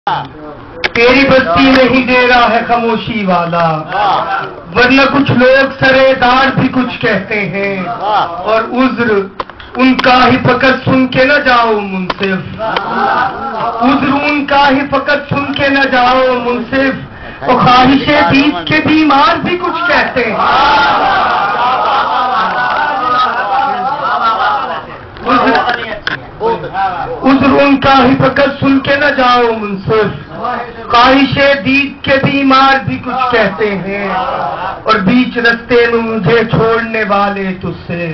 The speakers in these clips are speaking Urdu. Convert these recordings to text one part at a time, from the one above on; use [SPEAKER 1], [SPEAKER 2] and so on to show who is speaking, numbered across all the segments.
[SPEAKER 1] تیری بستی میں ہی ڈیرا ہے خاموشی والا، ورنہ کچھ لوگ سرے دار بھی کچھ کہتے ہیں، اور عذر ان کا ہی فقط سن کے نہ جاؤ منصف، عذر ان کا ہی فقط سن کے نہ جاؤ منصف، اور خواہش دید کے بیمار بھی کچھ کہتے ہیں، عذر ان کا ہی فقط سن کے نہ جاؤ منصف، خواہش دید کے بیمار بھی کچھ کہتے ہیں، اور بیچ رستے میں مجھے چھوڑنے والے تجھ سے،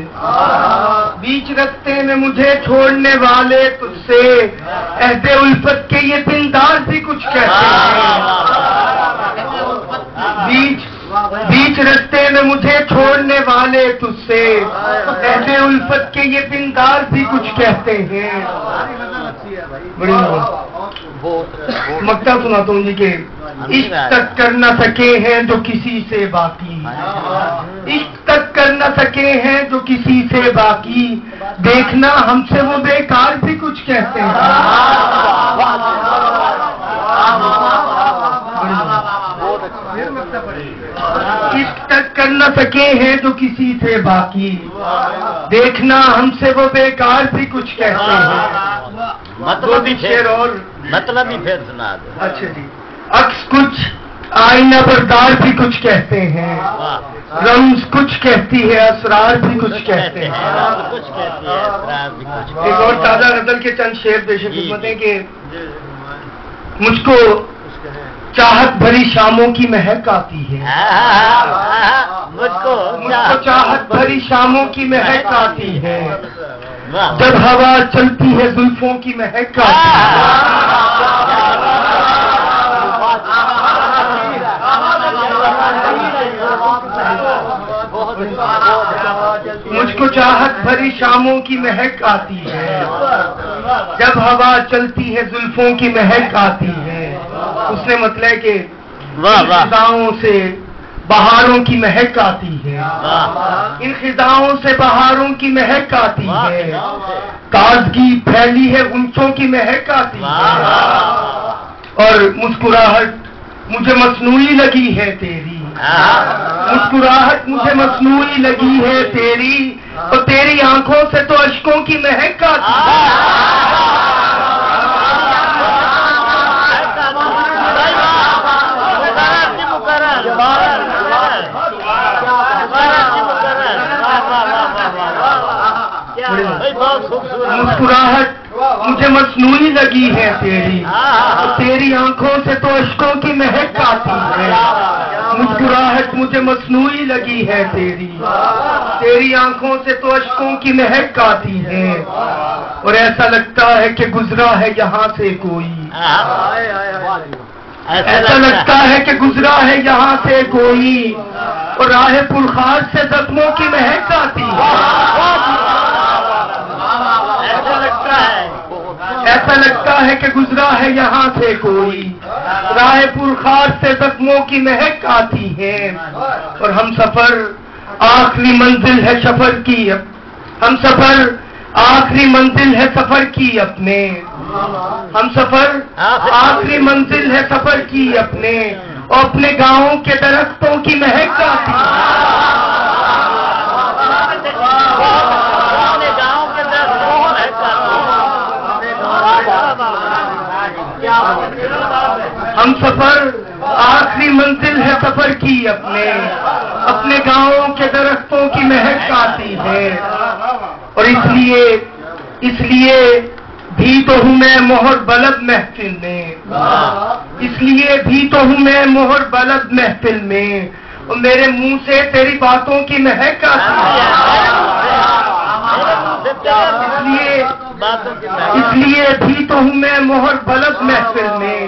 [SPEAKER 1] بیچ رستے میں مجھے چھوڑنے والے تجھ سے، عہد الفت کے یہ دیندار بھی کچھ کہتے ہیں، بیچ رستے میں مجھے چھوڑنے والے تجھ سے، عہد الفت کے یہ دیندار بھی کچھ کہتے ہیں۔ بڑی مکتا سناتا ہوں جی کہ عشق تک کر نہ سکے ہیں جو کسی سے باقی، عشق تک کر نہ سکے ہیں جو کسی سے باقی، دیکھنا ہم سے وہ بیکار بھی کچھ کہتے ہیں۔ عشق تک کر نہ سکے ہیں جو کسی سے باقی، دیکھنا ہم سے وہ بیکار بھی کچھ کہتے ہیں۔
[SPEAKER 2] مطلب ہی پھر سنا دو۔
[SPEAKER 1] اچھا جی، عکس کچھ آئینہ بردار بھی کچھ کہتے ہیں، رمز کچھ کہتی ہے اسرار بھی کچھ کہتے ہیں۔ ایک اور تازہ غزل کے چند شعر پیش خدمت ہیں کہ مجھ کو چاہت بھری شاموں کی مہک آتی ہے،
[SPEAKER 2] مجھ کو
[SPEAKER 1] چاہت بھری شاموں کی مہک آتی ہے، جب ہوا چلتی ہے زلفوں کی مہک آتی ہے، مجھ کو چاہت بھری شاموں کی مہک آتی ہے، جب ہوا چلتی ہے زلفوں کی مہک آتی ہے۔ اس نے مطلب کہ خزاؤں سے بہاروں کی مہک آتی ہے، ان خزاؤں سے بہاروں کی مہک آتی ہے، تازگی پھیلی ہے غنچوں کی مہک آتی ہے، اور مسکراہٹ مجھے مصنوعی لگی ہے تیری، مسکراہٹ مجھے مصنوعی لگی ہے تیری، اور تیری آنکھوں سے تو اشکوں کی مہک آتی ہے۔ مسکراہٹ مجھے مصنوعی لگی ہے تیری، تیری آنکھوں سے تو اشکوں کی مہک آتی ہے، مسکراہٹ مجھے مصنوعی لگی ہے تیری، تیری آنکھوں سے تو اشکوں کی مہک آتی ہے، اور ایسا لگتا ہے کہ گزرا ہے یہاں سے کوئی، ایسا لگتا ہے کہ گزرا ہے یہاں سے کوئی، اور راہ پرخاش سے زخموں کی مہک آتی ہے، ایسا لگتا ہے کہ گزرا ہے یہاں سے کوئی، راہ پرخاش سے زخموں کی مہک آتی ہے، اور ہم سفر آخری منزل ہے سفر کی، ہم سفر آخری منزل ہے سفر کی اپنے، ہم سفر آخری منزل ہے سفر کی اپنے، اور اپنے گاؤں کے درختوں کی مہک آتی ہے۔ ہم سفر آخری منزل ہے سفر کی اپنے، اپنے گاؤں کے درختوں کی مہک آتی ہے، اور اس لیے بھی تو ہوں میں مہر بلد محفل میں، اس لیے بھی تو ہوں میں مہر بلد محفل میں، اور میرے منہ سے تیری باتوں کی مہک آتی ہے، اس لیے بھی تو ہوں میں مہر بلد محفل میں،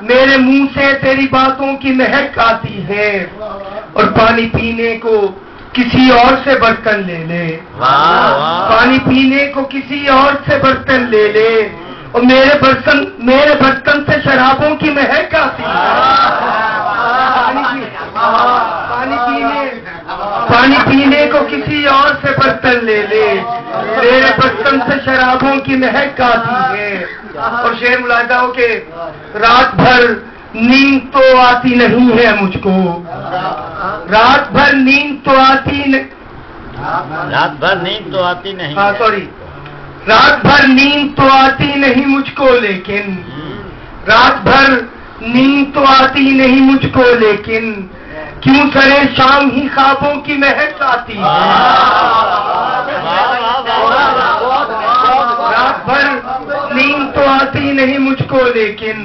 [SPEAKER 1] میرے منہ سے تیری باتوں کی مہک آتی ہے، اور پانی پینے کو کسی اور سے برتن لے لے، پانی پینے کو کسی اور سے برتن لے لے، اور میرے برتن سے شرابوں کی مہک آتی ہے، پانی پینے کو کسی اور سے برتن لے لے، میرے برتن سے شرابوں کی مہک آتی ہے، اور شعر ملاحظہ ہو کہ رات بھر نیند تو آتی نہیں ہے مجھ کو، رات بھر نیند تو آتی نہیں،
[SPEAKER 2] رات بھر نیند تو آتی نہیں،
[SPEAKER 1] سوری، رات بھر نیند تو آتی نہیں مجھ کو، لیکن رات بھر نیند تو آتی نہیں مجھ کو، لیکن کیوں سرے شام ہی خوابوں کی مہک آتی ہے۔ رات بھر نیند تو آتی نہیں مجھ کو، لیکن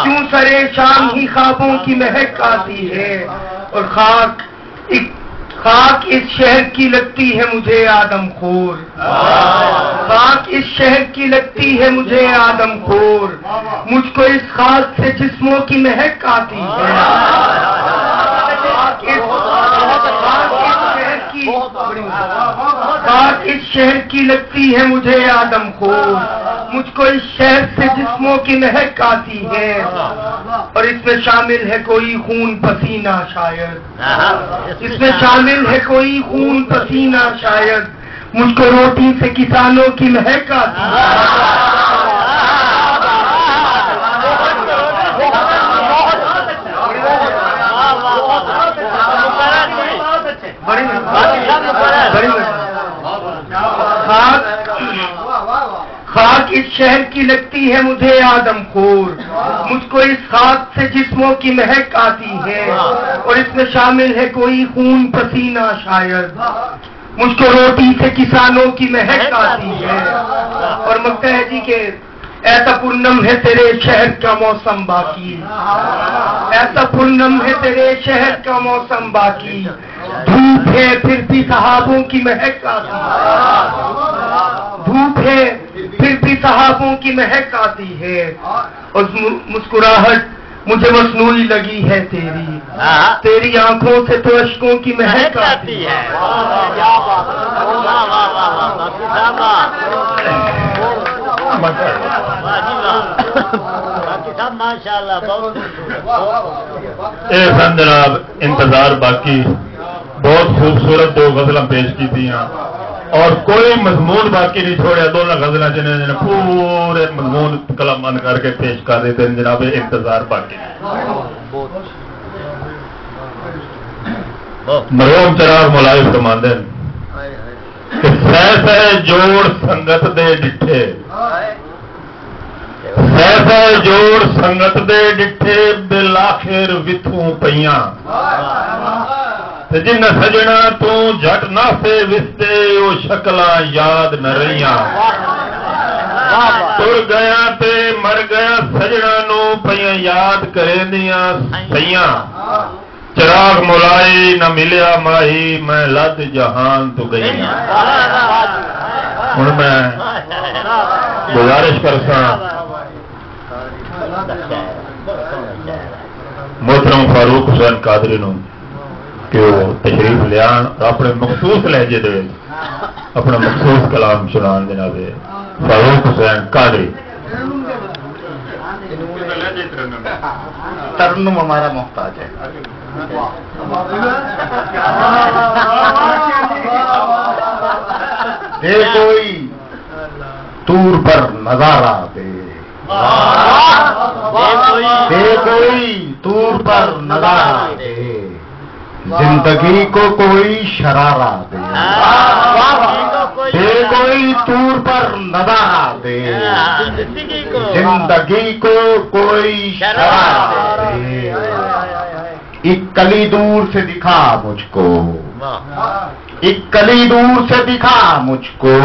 [SPEAKER 1] کیوں سرے شام ہی خوابوں کی مہک آتی ہے۔ اور خاک اس شہر کی لگتی ہے مجھے آدم خور، خاک اس شہر کی لگتی ہے مجھے آدم خور، مجھ کو اس خاک سے جسموں کی مہک آتی ہے۔ خاک اس شہر کی لگتی ہے مجھے آدم خور، مجھ کو اس شہر سے جسموں کی مہک آتی ہے۔ اور اس میں شامل ہے کوئی خون پسینہ شاید، اس میں شامل ہے کوئی خون پسینہ شاید، مجھ کو روٹی سے کسانوں کی مہک آتی ہے۔ خاک اس شہر کی لگتی ہے مجھے آدم خور، مجھ کو اس خاک سے جسموں کی مہک آتی ہے۔ اور اس میں شامل ہے کوئی خون پسینہ شاید، مجھ کو روٹی سے کسانوں کی مہک آتی ہے۔ اور مگتا ہے جی کہ ایسا پورنم ہے تیرے شہر کا موسم باقی، ایسا پورنم ہے تیرے شہر کا موسم باقی، دھوپ ہے پھر بھی صحابوں کی مہک آتی ہے، دھوپ ہے پھر بھی صحابوں کی مہک آتی ہے۔ اور مسکراہٹ مجھے مصنوعی لگی ہے تیری، تیری آنکھوں سے تو اشکوں کی مہک آتی ہے۔
[SPEAKER 2] ماشاء اللہ بہت
[SPEAKER 3] جناب انتظار باقی، بہت خوبصورت دو غزلیں پیش کی تھی اور کوئی مضمون باقی نہیں چھوڑیا، دونوں غزلیں جنہیں پورے مضمون کلام بند کر کے پیش کر دیتے ہیں جناب۔ انتظار باقی مرحوم چراغ ملائم فرماندے کہ سہ جوڑ سنگت دے ڈٹھے، سہ جوڑ سنگت دے ڈٹھے بلاخر وتھوں پیاں، جن سجنا تو جٹ ناسے وستے وہ شکلاں یاد نہ رہیاں، تر گیا تے مر گیا سجنا نو پیاں یاد کرے دیاں سیاں، چراغ ملائی نہ ملیا ماہی میں لد جہان تو گئی۔ ہوں میں گزارش کرسا محترم فاروق حسین قادری نو کہ وہ تشریف لیا اپنے مخصوص لہجے دے اپنا مخصوص کلام سنان جناب فاروق حسین قادری۔
[SPEAKER 1] ترنم ہمارا محتاج ہے۔ دے کوئی تور پر نظارہ دے، دے کوئی تور پر نظارہ دے، زندگی کو کوئی شرارہ دے، دے کوئی تور پر نظارہ دے، زندگی کو کوئی شرارہ دے، ایک کلی دور سے دکھا مجھ کو، ایک کلی دور سے دکھا مجھ کو،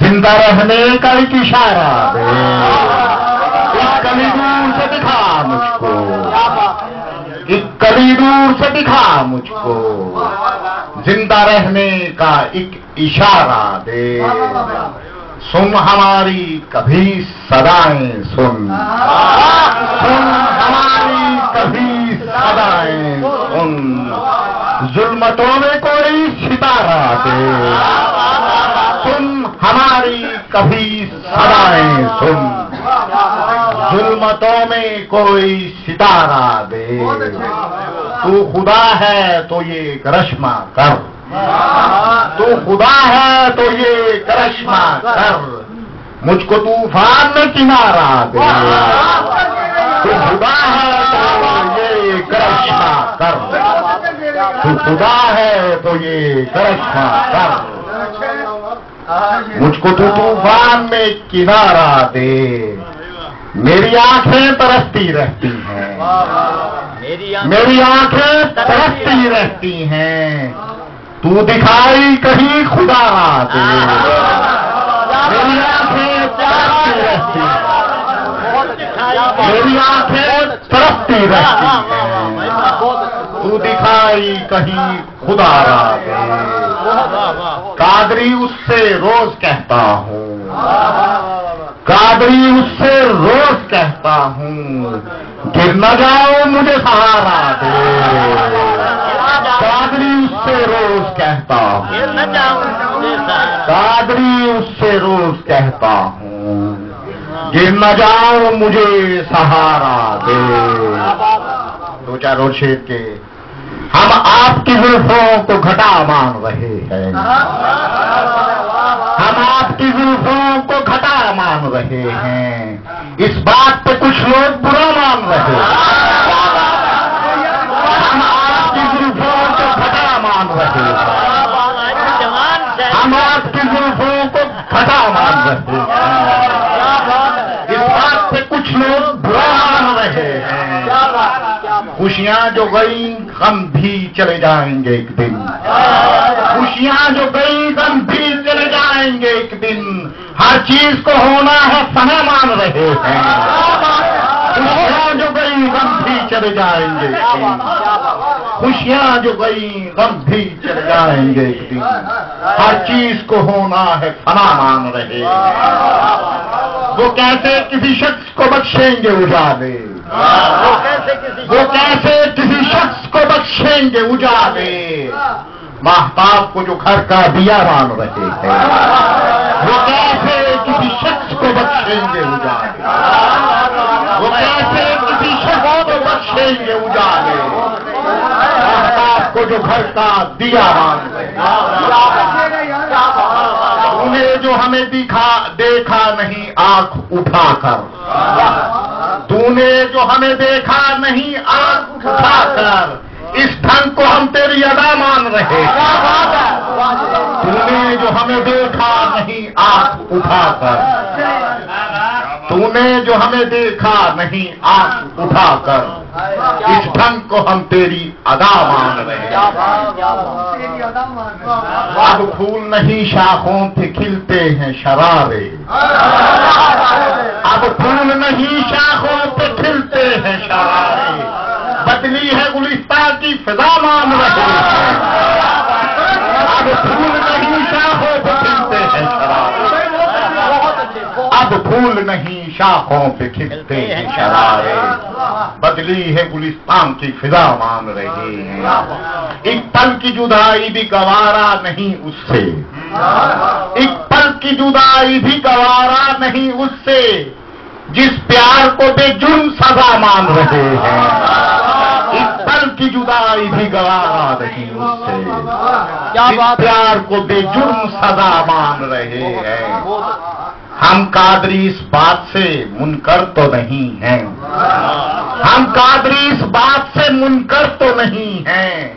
[SPEAKER 1] زندہ رہنے کا ایک اشارہ دے، ایک کلی دور سے دکھا مجھ کو، ایک کلی دور سے دکھا مجھ کو، زندہ رہنے کا ایک اشارہ دے، سن ہماری کبھی صدائیں سن، سن ہماری کبھی صدائیں سن، ظلمتوں میں کوئی ستارہ دے، سن ہماری کبھی صدائیں سن، ظلمتوں میں کوئی ستارہ دے، تو خدا ہے تو یہ کرشمہ کر، تو خدا ہے تو یہ کرشمہ کر، مجھ کو طوفان میں کنارہ دے،
[SPEAKER 4] تو خدا ہے تو یہ کرشمہ کر، مجھ کو تو طوفان میں کنارہ دے، میری آنکھیں ترستی رہتی ہیں، میری آنکھیں ترستی رہتی ہیں، تو دکھائی کہیں خدا نہ دے، میری آنکھیں ترستی رہتی ہیں، میری آنکھیں ترستی رہتی ہیں، تو دکھائی کہیں خدا نہ دے۔ قادری اس سے روز کہتا ہوں، قادری اس سے روز کہتا ہوں، گر نہ جاؤ مجھے سہارا دے، قادری اس سے روز کہتا ہوں، قادری اس سے روز کہتا ہوں، گر نہ جاؤ مجھے سہارا دے۔ دو چار اور شیر کے، ہم آپ کی زلفوں کو گھٹا مان رہے ہیں، ہم آپ کی زلفوں کو گھٹا مان رہے ہیں، اس بات پہ کچھ لوگ برا مان رہے ہیں، ہم آپ کی زلفوں کو گھٹا مان رہے ہیں، ہم آپ کی زلفوں کو گھٹا مان رہے ہیں، اس بات پہ کچھ لوگ برا مان رہے ہیں، خوشیاں جو گئی غم بھی چلے جائیں گے ایک دن، خوشیاں جو گئی غم بھی چلے جائیں گے ایک دن، ہر چیز کو ہونا ہے فنا مان رہے ہیں، خوشیاں جو گئی غم بھی چلے جائیں گے ایک دن، خوشیاں جو گئی غم بھی چلے جائیں گے ایک دن، ہر چیز کو ہونا ہے فنا مان رہے ہیں، وہ کیسے کسی شخص کو بخشیں گے اجالے، وہ کیسے کسی شخص کو بخشیں گے اجالے، ماہتاب کو جو گھر کا دیا مان رہے ہیں، وہ کیسے کسی شخص کو بخشیں گے اجالے، وہ کیسے کسی شخص کو بخشیں گے اجالے، ماہتاب کو جو گھر کا دیا مان رہے ہیں، انہیں جو ہمیں دیکھا نہیں آنکھ اٹھا کر، تو نے جو ہمیں دیکھا نہیں آنکھ اٹھا کر، اس ڈھنگ کو ہم تیری ادا مان رہے ہیں، تو نے جو ہمیں دیکھا نہیں آنکھ اٹھا کر، تو نے جو ہمیں دیکھا نہیں آنکھ اٹھا کر، اس ڈھنگ کو ہم تیری ادا مان رہے ہیں، اب پھول نہیں شاخوں پہ کھلتے ہیں شرارے، اب پھول نہیں شاخوں پہ کھلتے ہیں شرارے، بدلی ہے گلستان کی فضا مان رہے ہیں، اب پھول نہیں شاخوں پہ کھلتے ہیں شرارے، اب پھول نہیں شاخوں پہ کھلتے ہیں شرارے، بدلی ہے گلستان کی فضا مان رہے ہیں، ایک پل کی جدائی بھی گوارا نہیں اس سے، ایک پل کی جدائی بھی گوارا نہیں اس سے، جس پیار کو بے جرم سزا مان رہے ہیں، ایک پل کی جدائی بھی گوارا نہیں اس سے، جس پیار کو بے جرم سزا مان رہے ہیں، ہم قادری اس بات سے منکر تو نہیں ہیں، ہم قادری اس بات سے منکر تو نہیں ہیں،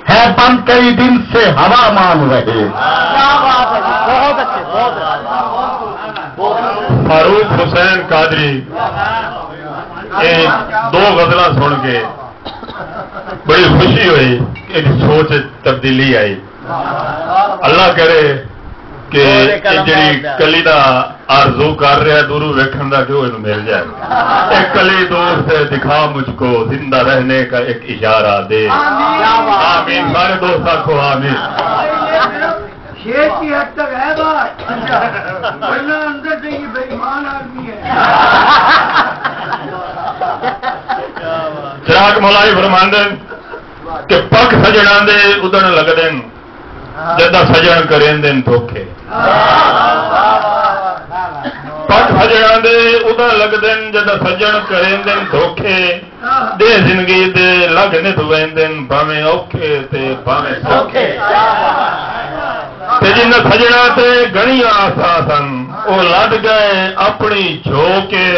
[SPEAKER 4] ہے بند کئی دن سے ہوا مان رہے۔
[SPEAKER 2] بہت اچھے، بہت
[SPEAKER 3] فاروق حسین قادری یہ دو غزلاں سن کے بڑی خوشی ہوئی، ایک سوچ تبدیلی آئی، اللہ کرے کہ جی کلی دا آرزو کر رہا دورو ویکھن دا کہ وہ مل جائے، ایک کلی دور سے دکھا مجھ کو زندہ رہنے کا ایک اشارہ دے، آمین، سارے دوست کو آمین۔
[SPEAKER 1] شیر کی حد تک ہے بات، ورنہ اندر سے یہ بے ایمان آدمی ہے۔
[SPEAKER 3] چراغ مولائی فرماندن کہ پک سجنا دے ادن لگدن جدا سجن کریں دن دھوکھے، پک سجنا دے ادن لگدن جدا سجن کریں دن دھوکھے، دے زندگی دے لگ نت ویندن بھاویں اوکھے تے بھاویں سوکھے، تے جن سجنا تے گھنیاں آساں سن وہ لد گئے اپنی جھوکے،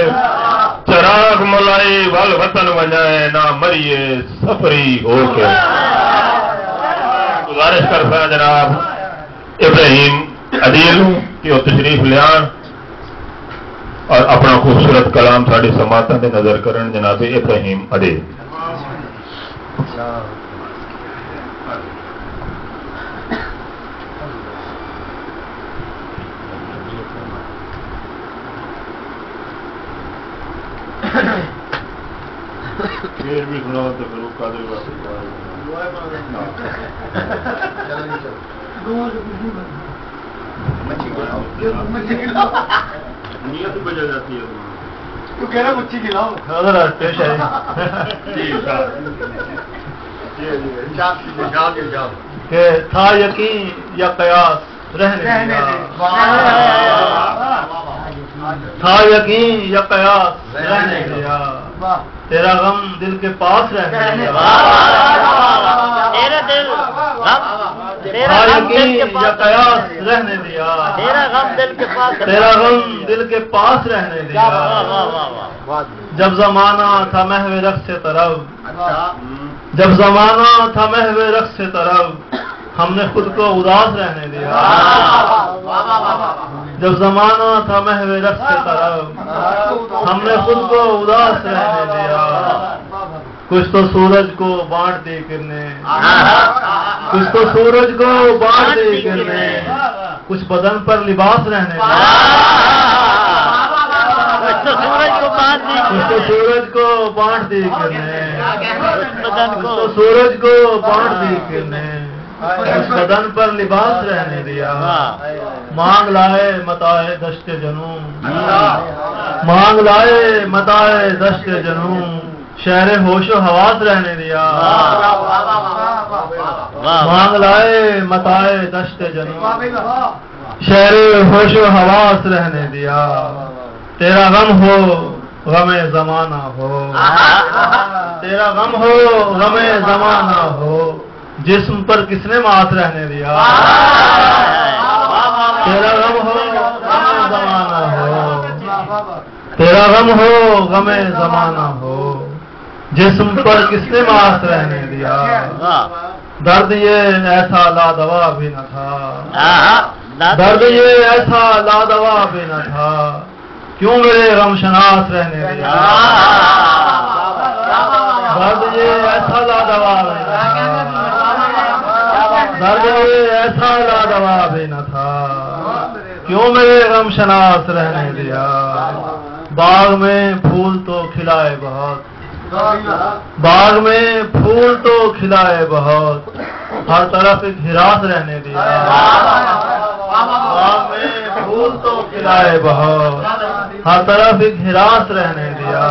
[SPEAKER 3] چراغ ملائی ول وطن ونجائے نہ مریے سفری ہو کے، گزارش کرتا ہے جناب ابراہیم عدیل کہ وہ تشریف لیا اور اپنا خوبصورت کلام ساری سماعتوں کی نظر کرن جناب ابراہیم عدیل. بھی سنا تو پھر نیت بجا جاتی ہے تو کہہ رہا مچھی کھلاؤ پیش ہے کہ تھا یقین یا قیاس رہنے تھا یقین یا قیاس رہنے دیا تیرا غم دل کے پاس رہنے دیا تیرا یقین یا قیاس رہنے دیا تیرا غم دل کے پاس رہنے دیا جب زمانہ تھا محو رخ سے طرب جب زمانہ تھا محو رخ سے طرب ہم نے خود کو اداس رہنے دیا جب زمانہ تھا محو رخ سے طرب ہم نے خود کو اداس رہنے دیا کچھ تو سورج کو بانٹ دی کرنے کچھ تو سورج کو بانٹ دی کرنے کچھ بدن پر لباس رہنے دیا کچھ تو سورج کو بانٹ دی کرنے کچھ تو سورج کو بانٹ دی کرنے اس بدن پر لباس رہنے دیا مانگ لائے متائے دشت جنوں مانگ لائے متائے دشت جنوں شہر ہوش و حواس رہنے دیا مانگ لائے متائے دشت جنوں شہر ہوش و حواس رہنے دیا تیرا غم ہو غم زمانہ ہو تیرا غم ہو غم زمانہ ہو جسم پر کس نے مات رہنے دیا تیرا غم ہو غم زمانہ ہو تیرا غم ہو غم زمانہ ہو جسم پر کس نے مات رہنے دیا درد یہ ایسا لادوا بھی نہ تھا درد یہ ایسا لادوا بھی نہ تھا کیوں میرے غم شناس رہنے دیا درد یہ ایسا لادوا بھی نہ تھا درد ایسا لادوا بھی نہ تھا کیوں میرے غم شناس رہنے دیا باغ میں پھول تو کھلائے بہت باغ میں پھول تو کھلائے بہت ہر طرف ایک ہراس رہنے دیا باغ میں پھول تو کھلائے بہت ہر طرف ایک ہراس رہنے دیا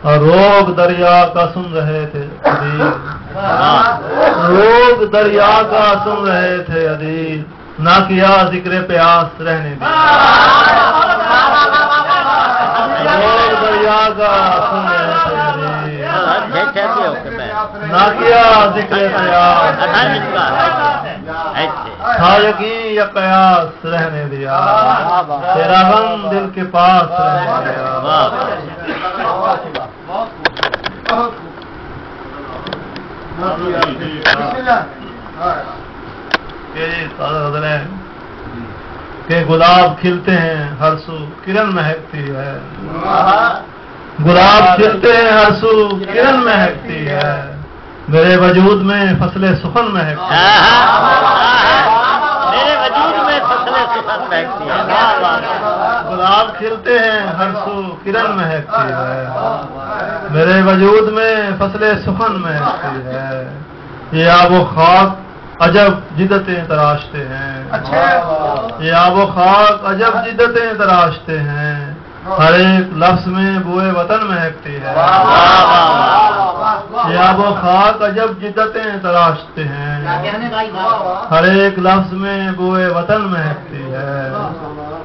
[SPEAKER 3] اور روگ دریا کا سن رہے تھے روگ دریا کا سن رہے تھے عدیل نہ کیا ذکر پیاس رہنے دیا روگ دریا کا سن رہے تھے نہ کیا ذکر پیاس تھا یقین یا قیاس رہنے دیا تیرا غم دل کے پاس رہنے دیا کہ گلاب کھلتے ہیں ہر سو کرن مہکتی ہے گلاب کھلتے ہیں ہر سو کرن مہکتی ہے میرے وجود میں فصل سخن مہکتی ہے میرے وجود میں فصل سخن مہکتی ہے گلاب کھلتے ہیں ہر سو کرن مہکتی ہے میرے وجود میں فصل سخن مہکتی ہے یہ آب و خاک عجب جدتیں تراشتے ہیں یہ آب و خاک عجب جدتیں تراشتے ہیں ہر ایک لفظ میں بوئے وطن مہکتی ہے یہ آب و خاک عجب جدتیں تراشتے ہیں ہر ایک لفظ میں بوئے وطن مہکتی ہے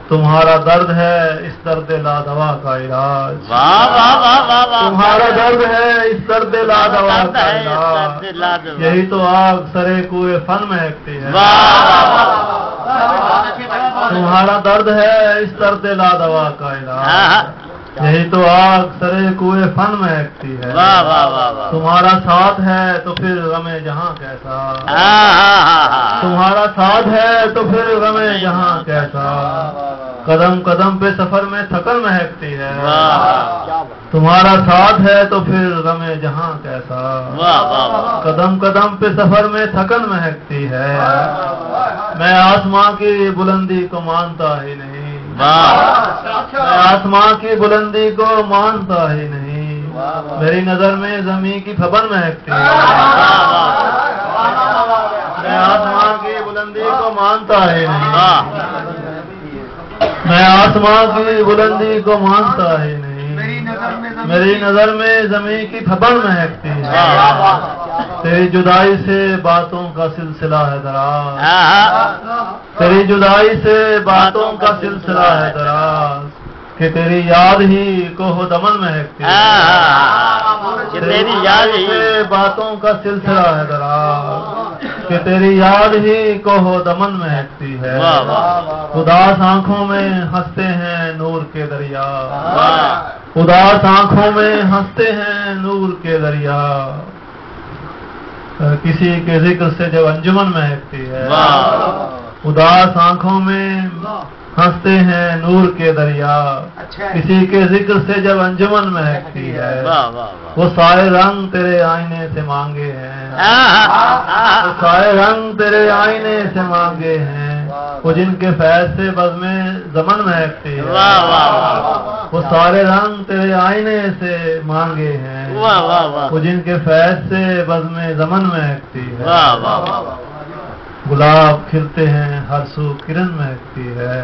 [SPEAKER 3] تمہارا درد ہے اس درد لادوا کا علاج تمہارا درد ہے اس درد لادوا کا علاج یہی تو آگ سرے کوئے فن مہکتی ہے تمہارا درد ہے اس درد لادوا کا علاج
[SPEAKER 5] یہی تو آگ سرے کوئے فن مہکتی ہے.
[SPEAKER 2] واہ واہ واہ واہ.
[SPEAKER 5] تمہارا ساتھ ہے تو پھر غم جہاں کیسا. تمہارا ساتھ ہے تو پھر غم جہاں کیسا. قدم قدم پہ سفر میں تھکن مہکتی ہے. تمہارا ساتھ ہے تو پھر غم جہاں کیسا. قدم قدم پہ سفر میں تھکن مہکتی ہے. میں آسماں کی بلندی کو مانتا ہی نہیں. میں آسماں کی بلندی کو مانتا ہی نہیں. میری نظر میں زمین کی پھبن مہکتی ہے. میں آسماں کی بلندی کو مانتا ہی نہیں. میں آسماں کی بلندی کو مانتا ہی نہیں. میری نظر میں زمین کی پھبن مہکتی ہے. تیری جدائی سے باتوں کا سلسلہ ہے دراز. تیری جدائی سے باتوں کا سلسلہ ہے دراز. کہ تیری یاد ہی کوہ دمن مہکتی ہے. تیری یاد ہی باتوں کا سلسلہ ہے دراز. کہ تیری یاد ہی کوہ دمن مہکتی ہے. اداس آنکھوں میں ہنستے ہیں نور کے دریا. اداس آنکھوں میں ہنستے ہیں نور کے دریا. کسی کے ذکر سے جب انجمن مہکتی ہے. اداس آنکھوں میں ہنستے ہیں نور کے دریا. کسی کے ذکر سے جب انجمن مہکتی ہے. وہ سارے رنگ تیرے آئینے سے مانگے ہیں. وہ سارے رنگ تیرے آئینے سے مانگے ہیں. وہ جن کے فیض سے بزم زمن مہکتی ہے. وہ سارے رنگ تیرے آئینے سے مانگے ہیں. وہ جن کے فیض سے بزم زمن مہکتی ہے. گلاب کھلتے ہیں ہر سو کرن مہکتی ہے.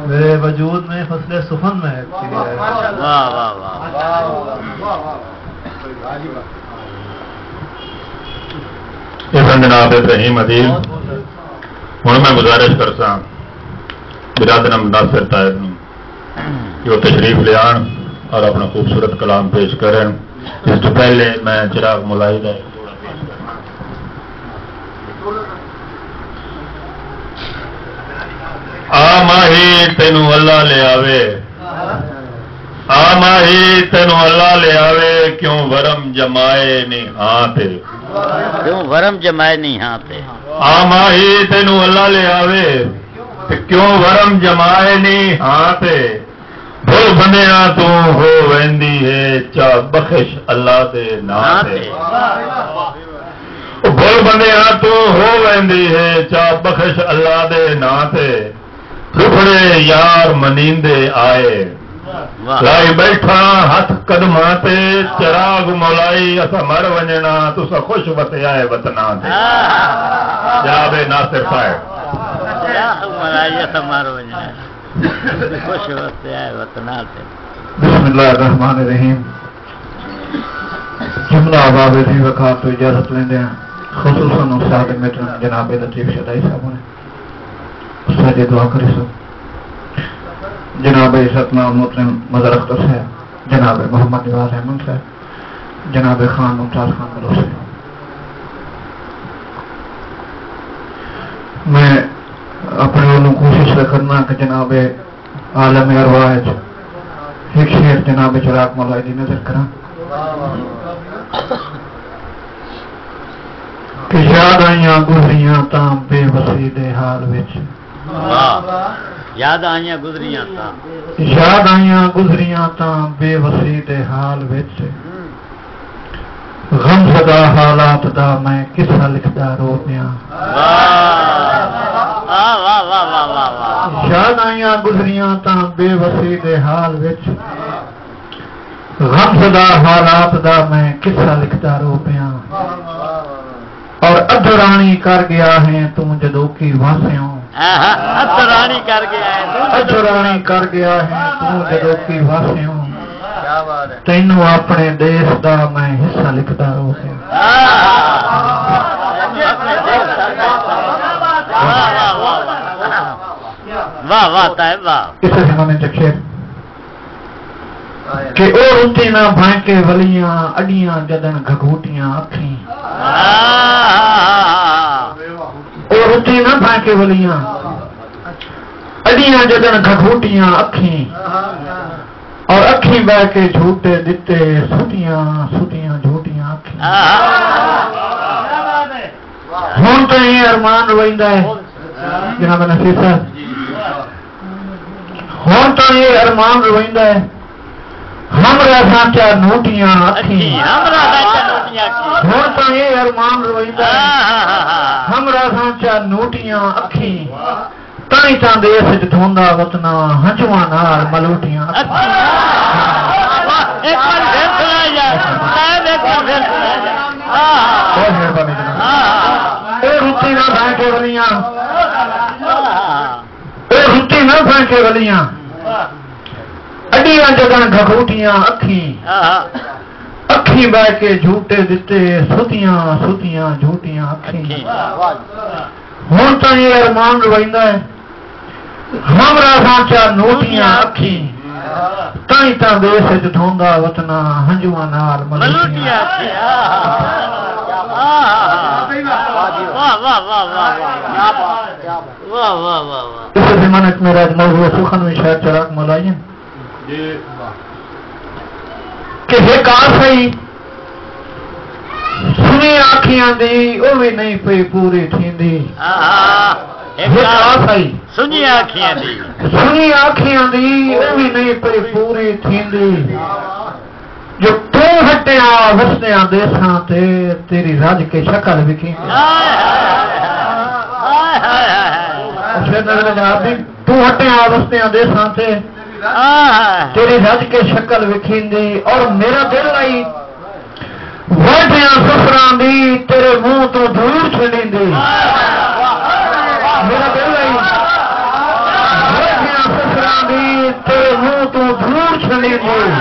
[SPEAKER 5] میرے وجود میں فصل سخن مہکتی ہے.
[SPEAKER 3] جناب ابراہیم عدیل ہوں میں گزارش کرسا برادر ناصر طاہر کہ وہ تشریف لے آن اور اپنا خوبصورت کلام پیش کریں. اس سے پہلے میں چراغ ملاحدہ آ ماہی تینوں اللہ لے آوے. آ ماہی تینوں اللہ لے آوے. کیوں ورم جمائے نہیں ہاں تے.
[SPEAKER 2] کیوں ورم جمائے نہیں ہاں تے.
[SPEAKER 3] آ ماہی تینوں اللہ لے آوے. کیوں ورم جمائے نہیں ہاں تے. بھول بندیاں تو ہو ویندی ہے چا بخش اللہ دے نام تے. بھول بندیاں تو ہو ویندی ہے چا بخش اللہ دے نام تے. ٹکڑے یار منیندے آئے. لائی بیٹھا ہاتھ قدماں تے. چراغ مولائی اسا مر ونجنا تسا خوش وتے آئے وطنا تے. جناب ناصر صاحب
[SPEAKER 2] چراغ مولائی اسا مر ونجنا خوش وتے آئے وطنا تے.
[SPEAKER 4] بسم اللہ الرحمن الرحیم. جملہ آباد تھی وقات تو اجازت لیندے ہیں. خصوصاً استاد محترم جناب لطیف شدائی صاحب نے استاد دعا کرے سو. جناب عزت نام محترم مظہر اختر صاحب. جناب محمد نواز احمد صاحب. جناب خان ممتاز خان ملو صاحب. میں اپنے والوں کوشش کرنا کہ جناب عالم ارواح ایک شیر جناب چراغ مولائی دی نظر کرا کہ یاد آئیاں گزریاں تاں بے وسی دے حال وچ.
[SPEAKER 2] یاد آئیاں گزریاں تاں.
[SPEAKER 4] یاد آئیاں گزریاں تاں بے وسی دے حال وچ. غم زدہ حالات دا میں قصہ لکھدا رو پیاں. یاد آئیاں گزریاں تاں بے وسی دے حال وچ. غم زدہ حالات دا میں قصہ لکھدا رو پیاں. اور ادھرانی کر گیا ہے تم جدو کی واسیوں.
[SPEAKER 2] ادھرانی کر گیا ہے.
[SPEAKER 4] ادھرانی کر گیا ہے تم جدو کی واسیوں. تینوں اپنے دیس دا میں حصہ لکھدا رو پیاں.
[SPEAKER 2] واہ واہ طاہر واہ.
[SPEAKER 4] اسے زمانے چکھے کہ او رتی نہ بھانکے ولیاں اڈیاں جدن گھگوٹیاں اکھیں. او رتی نہ بھانکے ولیاں اڈیاں جدن گھگوٹیاں اکھیں. اور اکھی بہ کے جھوٹے دیتے سوتیاں سوتیاں جھوٹیاں اکھی ہوں تو یہ ارمان روئندہ ہے جناب نصیر صاحب ہوں تو یہ ارمان روئندہ ہے ہمرا سانچا نوٹیاں اکھی ہوں تو یہ ارمان روئندہ ہے ہمرا سانچا نوٹیاں اکھی تائیں تاں دیس وچ دھوندا وطنا ہنجواں نال ملوٹیاں
[SPEAKER 2] ایک بار پھر سنایا جائے
[SPEAKER 4] بہت مہربانی جناب اے رتی نہ پھینکے ولیاں اے رتی نہ پھینکے ولیاں اڈیاں جگہ گھگوٹیاں اکھی بہ کے جھوٹے دتے سوتیاں سوتیاں جھوٹیاں اکھی ہوں تو یہ ارمان روئندہ ہے ہمرا سانچا نوٹیاں اکھی تائیں تاں دیس وچ دھوندا وطنا ہنجواں نال ملوٹیاں اس زمانے میں راج موضوع سخن میں شاید چراغ ملائیں کہ ایک آسائی سنی آنکھیاں دی او بھی نہیں پئی پوری تھیندی ایک آسائی
[SPEAKER 2] سنی آنکھیاں دی
[SPEAKER 4] سنی آنکھیاں دی او بھی نہیں پئی پوری تھیندی جو تو ہٹیاں وسدیاں دیساں تے تیری رج کے شکل وکھیندی تو ہٹیاں وسدیاں دیساں تے تیری رج کے شکل وکھیندی اور میرا دل آئی وڈیاں سفراں دی تیرے منہ تو دور چھڑیندی میرا دل آئی وڈیاں سفراں دی تیرے منہ تو دور چھڑیندی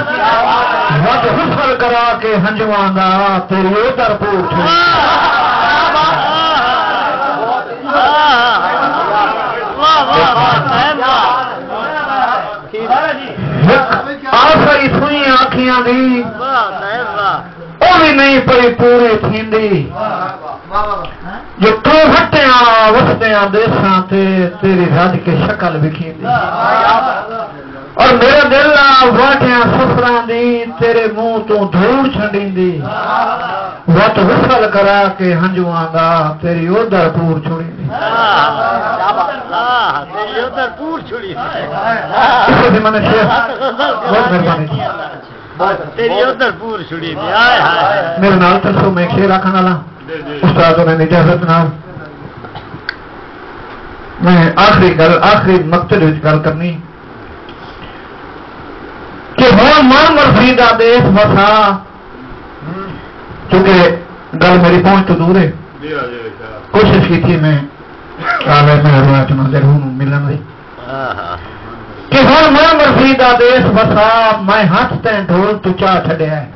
[SPEAKER 4] وڈ حسل کرا کے ہنجواں دا تیری ادھر پوچھ آسائی سوئی آنکھیاں دی وہ بھی نہیں پئی پوری تھیندی جو تو ہٹیاں وسدیاں دیساں تے تیری رج کے شکل وکھیندی اور میرا دل واٹیاں سفراں دی تیرے منہ تو دھوڑ چھڑیندی وٹ وصل کرا کے ہنجواں دا تیری ادھر پور چھڑیندی
[SPEAKER 2] تیری ادھر پور چھڑی
[SPEAKER 4] اس سے میں نے شیخ بہت مہربانی
[SPEAKER 2] تیری ادھر پور چھڑی
[SPEAKER 4] میرے نال ترسو میں شیر آکھن والا استاد نے اجازت نال میں آخری مقصد وچ گل کرنی کہ ہوں من مرضی دا دیس وسا چونکہ گل میری پہنچ تو دور ہے کوشش کی تھی میں ملن دی کہ ہوں من مرضی دا دیس وسا میں ہاتھ تے ڈھول تو چاہ چھڈیا ہے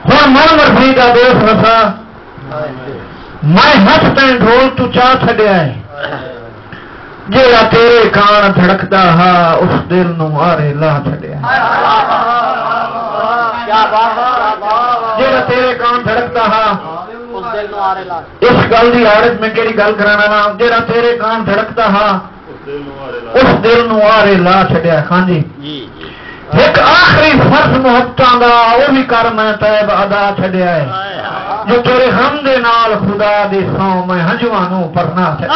[SPEAKER 4] ہوں من مرضی دا دیس وسا میں ہاتھ تے ڈھول تو چاہ چھڈیا ہے جیڑا تیرے کان دھڑکدا ہا اس دل نو آرے لا چھڈیا جیڑا تیرے کان دھڑکدا ہا اس گل دی عادت میں کیڑی گل کرانا نا جیڑا تیرے کان دھڑکدا ہا اس دل نو آرے لا چھڈیا ہاں جی ایک آخری فرض محبتاں دا او بھی کر میں طیب ادا چھڈیا ہے جو تیرے غم دے نال خدا دی سو میں ہنجواں نو پرنا چھڈیا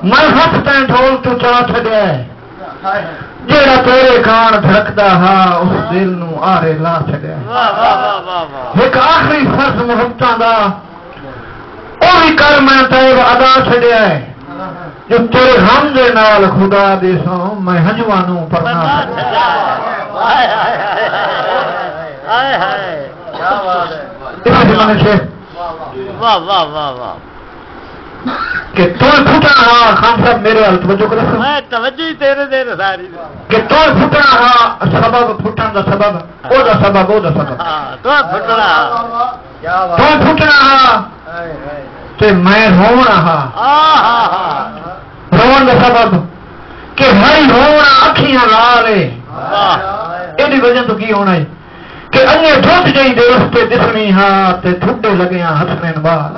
[SPEAKER 4] میں ہاتھ تے ڈھول تو چاہ چھڈیا جیڑا تیرے کان دھڑکدا ہا اس دل نو آرے لا چھڈیا ایک آخری فرض محبتاں دا او بھی کر میں طیب ادا چھڈیا ہے جو تیرے غم دے نال خدا دے سو میں ہنجواں نو پرنا چھڈیا کہ تو پھٹا ہاں خان صاحب میرے حال توجہ کرو
[SPEAKER 2] میں توجہ ہی تیرے دے ساری
[SPEAKER 4] کہ تو پھٹا ہاں سبب پھٹن دا سبب او دا سبب
[SPEAKER 2] تو پھٹنا
[SPEAKER 4] تو پھٹنا ہاں تے میں رونا ہاں روان کا سبب کہ ہائی ہونا اکھیاں لالے ایڈی وجہ تو کی ہونا ہے کہ انہیں ٹھٹ جئی دے اس تے دسنی ہاں تے ٹھڈے لگے ہاں ہسنے بال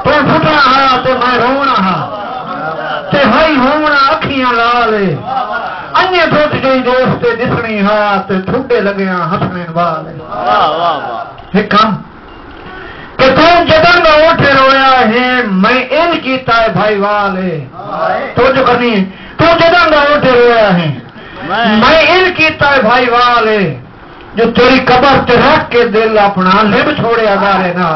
[SPEAKER 4] تو ٹھٹنا ہاں تے میں رونا ہاں تے ہائی ہونا اکھیاں لالے انہیں ٹھٹ جئی دے اس تے دسنی ہاں تے ٹھڈے لگے ہاں ہسنے بال ایک کام کہ تم جدن میں اٹھے رویا ہے میں ان کیتا ہے بھائی والے تو جو کرنی ہے تو جدن میں اٹھے رویا ہے میں ان کیتا ہے بھائی والے جو تیری قبر تے رکھ کے دل اپنا لب چھوڑیا گارے نا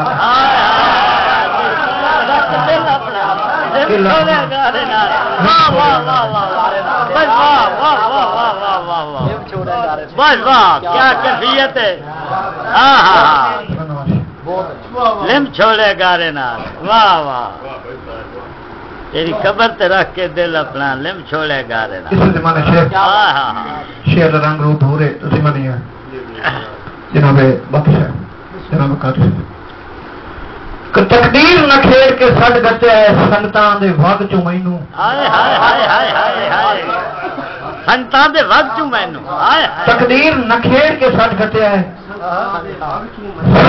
[SPEAKER 2] بس واہ کیا کیفیت ہے لم چھوڑے گارے نال واہ واہ تیری قبر تے رکھ کے دل اپنا لم چھوڑے گارے نال
[SPEAKER 4] اس زمانے شیر رنگ روپ ہو رہے تو زمانے جناب بخش ہے جناب قادر کہ تقدیر نہ کھیڑ کے سڑ گتے ہے سنگتاں دے وگ چوں مینوں
[SPEAKER 2] ہائے ہائے ہائے ہائے ہائے ہائے سنگتاں دے وگ چوں مینوں ہائے
[SPEAKER 4] تقدیر نہ کھیڑ کے سڑ گتے ہے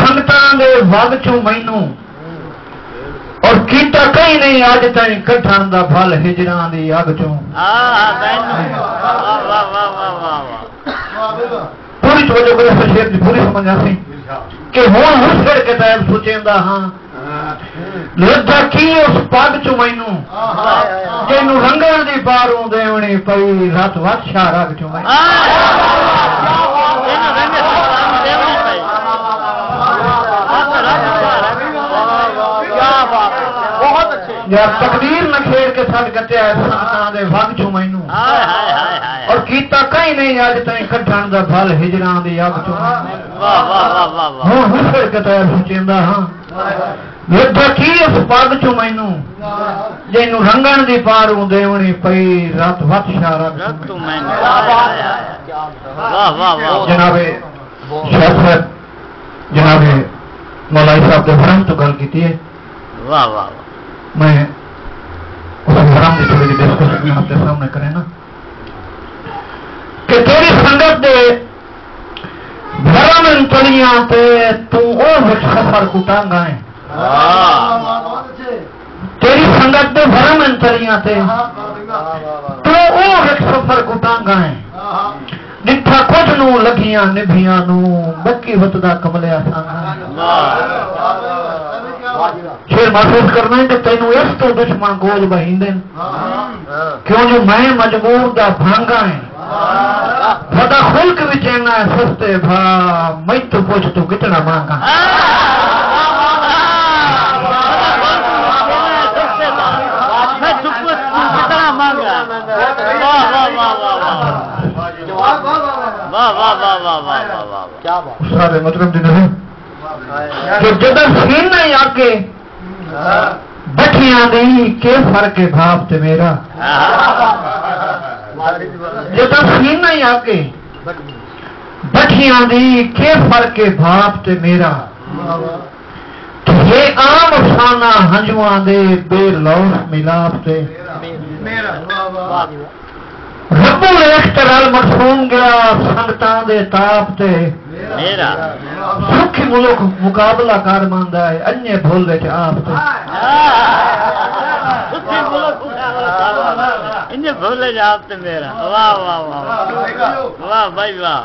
[SPEAKER 4] سنگتاں دے وگ چوں مینوں اور کیتا کہیں نہیں آج تائیں کٹھان دا پھل ہجراں دی اگ چوں پوری توجہ کرے شیر دی پوری سمجھ آسی کہ ہون حسر کے طائب سوچیں دا ہاں لدھا کی اس پاگ چوں مینوں جینوں رنگان دی پاروں دیونی پئی رات وقت شاہ راگ چوں مینوں یا تقدیر نہ کھیڑ کے ساتھ گتے آئے سنتاں دے وگ چوں مینوں اور کیتا کہیں نہیں آج تائیں کٹھان دا پھل ہجراں دی اگ چوں ہوں حسر کے طائب سوچیندا ہاں لدھا کی اس پاگ چوں مینوں جینوں رنگن دی پاروں دیونی پئی رات وقت شاہ راگ چوں مینوں جناب شیخ صاحب جناب مولائی صاحب دے حرم تو گل کیتی ہے
[SPEAKER 2] واہ واہ
[SPEAKER 4] میں اس حرام کی تھوڑی ڈسکشن آپ کے سامنے کریں نا کہ تیری سنگت دے بھرم انتلیاں تے تو او وچ سفر کٹانگا ہے تیری سنگت دے بھرم انتلیاں تے تو او وچ سفر کٹانگا ہے ڈٹھا کچھ نو لگیاں نبھیاں نو بکی وطدہ کملیا سانگا شیر محسوس کرنا ہے کہ تینوں اس تو دشمن گوج بہیندیں کیوں جو میں مجبور دا بھانگا ہے بھدا خلق وچینا ہے سستے بھا میں تو پوچھ تو کتنا مانگا
[SPEAKER 2] میں تو پوچھ تو کتنا مانگا واہ واہ واہ واہ واہ واہ واہ کیا بات
[SPEAKER 4] سارے مطلب دی نہیں کہ جدر سین نہیں آکے بٹھیاں دی کے فرق بھاپ تے میرا جدر سین نہیں آکے بٹھیاں دی کے فرق بھاپ تے میرا یہ عام افسانہ ہنجواں دے بے لوس ملاپ تے ربو اخترال مرسوم گیا سنگتاں دے تاپ تے
[SPEAKER 2] میرا
[SPEAKER 4] سکھ ملک مقابلہ کار ماندا ہے انجے بھول دے آپ تے
[SPEAKER 2] انجے بھولے جا آپ تے میرا واہ واہ واہ واہ بھائی واہ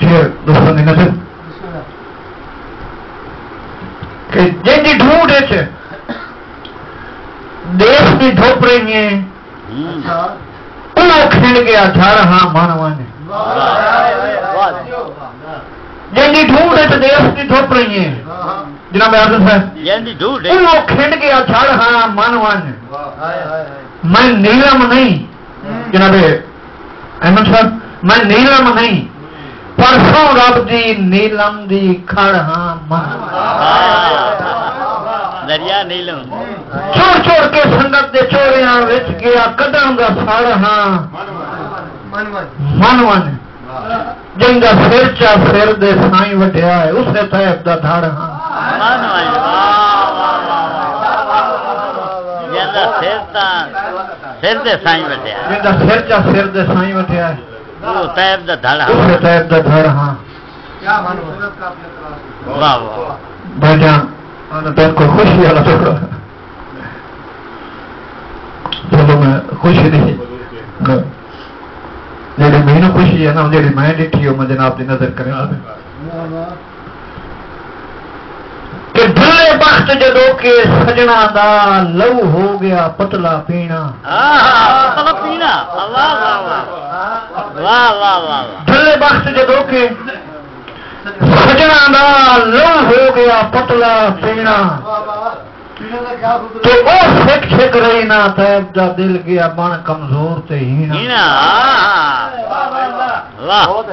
[SPEAKER 4] شیر دوستوں نے نظر کہ جن دی ڈھونڈ ہے دیش دی ڈھوپ رہی ہیں انہوں کھنڈ گیا جھا رہا مانوانے جن دی ڈھونڈ ہے دیش دی ڈھوپ رہی ہیں جناب عادل صاحب انہوں کھنڈ گیا جھا رہا مانوانے میں نیلم نہیں جناب احمد صاحب میں نیلم نہیں پرسوں رب دی نیلم دی کھڑ ہاں
[SPEAKER 2] دریا نیلم
[SPEAKER 4] چھوڑ چھوڑ کے سنگت دے چوریاں وچ گیا قدم دا سڑ ہاں من ون جن دا سر چا سر دے سائیں وڈیا ہے اسے طیب دا دھڑ ہاں
[SPEAKER 2] سر دے سائیں وٹیا
[SPEAKER 5] جندا سر چا سر دے سائیں وٹیا ہے
[SPEAKER 2] وہ طیب دا دھڑ
[SPEAKER 5] وہ طیب دا دھڑ ہاں
[SPEAKER 2] واہ واہ
[SPEAKER 5] بھائی جان تین کو خوشی والا ٹکڑا چلو میں خوشی نہیں جیڑی مینوں خوشی ہے نا جیڑی میں ڈٹھی ہو میں جناب دی نظر کریں کہ بھلے بخت جدو کہ سجنا دا لو ہو گیا پتلا پینا
[SPEAKER 2] پتلا پینا واہ واہ واہ واہ واہ واہ
[SPEAKER 5] بھلے بخت جدو کہ سجنا دا لو ہو گیا پتلا پینا تو وہ سکھ چھک رہی نا طیب دا دل گیا بن کمزور تے ہینا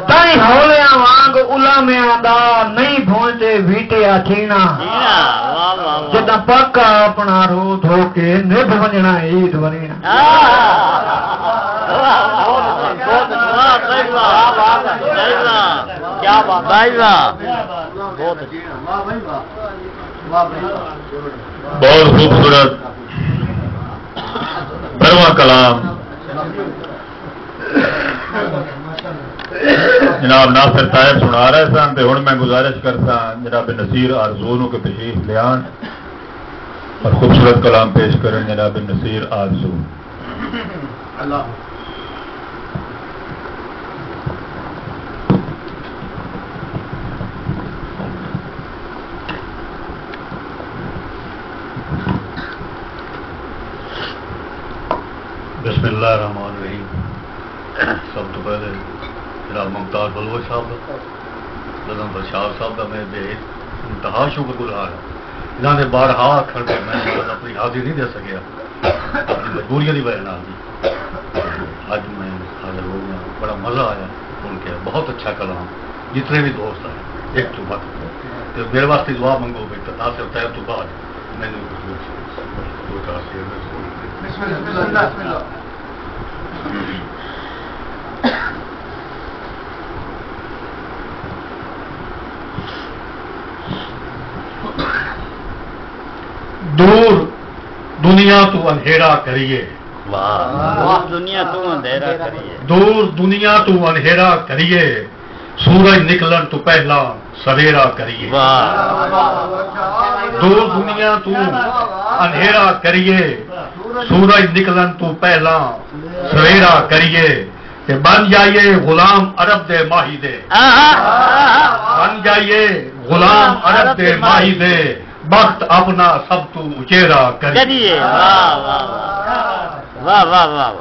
[SPEAKER 5] تائیں ہولیاں وانگ علاماں دا نہیں بھونتے ویٹیا چینا جداں پاکا اپنا رو دھو کے نبھ ونجنا عید ونینا
[SPEAKER 2] کیا بات بھائی واہ بہت
[SPEAKER 3] بہت خوبصورت بھرواں کلام جناب ناصر طیب سنا رہے سن تے ہن میں گزارش کرتا جناب نصیر آرزو نو کہ تشریف لے آن اور خوبصورت کلام پیش کریں جناب نصیر آرزو
[SPEAKER 1] اللہ
[SPEAKER 6] بسم اللہ الرحمن الرحیم سب تو پہلے جناب ممتاز بلوچ صاحب رضا بشار صاحب کا میں بے انتہا شکر گزار ہوں انہوں نے بارہا آخر کے میں اپنی حاضری نہیں دے سکیا اپنی مجبوریوں کی وجہ سے اج میں حاضر ہو گیا بڑا مزہ آیا سن کے بہت اچھا کلام جتنے بھی دوست آئے ایک تو بات میرے واسطے دعا منگو گے ناصر طیب تو بعد میں نے دور دنیا تو اندھیرا کریے
[SPEAKER 2] دنیا تو اندھیرا کریے
[SPEAKER 6] دور دنیا تو اندھیرا کریے سورج نکلن تو پہلا سویرا کریے دور دنیا تو اندھیرا کریے سورج نکلن تو پہلا سویرا کریے کہ بن جائیے غلام عرب دے ماہی دے بن جائیے غلام عرب دے ماہی دے وقت اپنا سب تو اچیرا کریے
[SPEAKER 2] واہ واہ واہ واہ واہ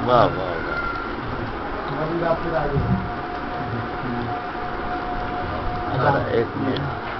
[SPEAKER 2] واہ واہ واہ ایک منٹ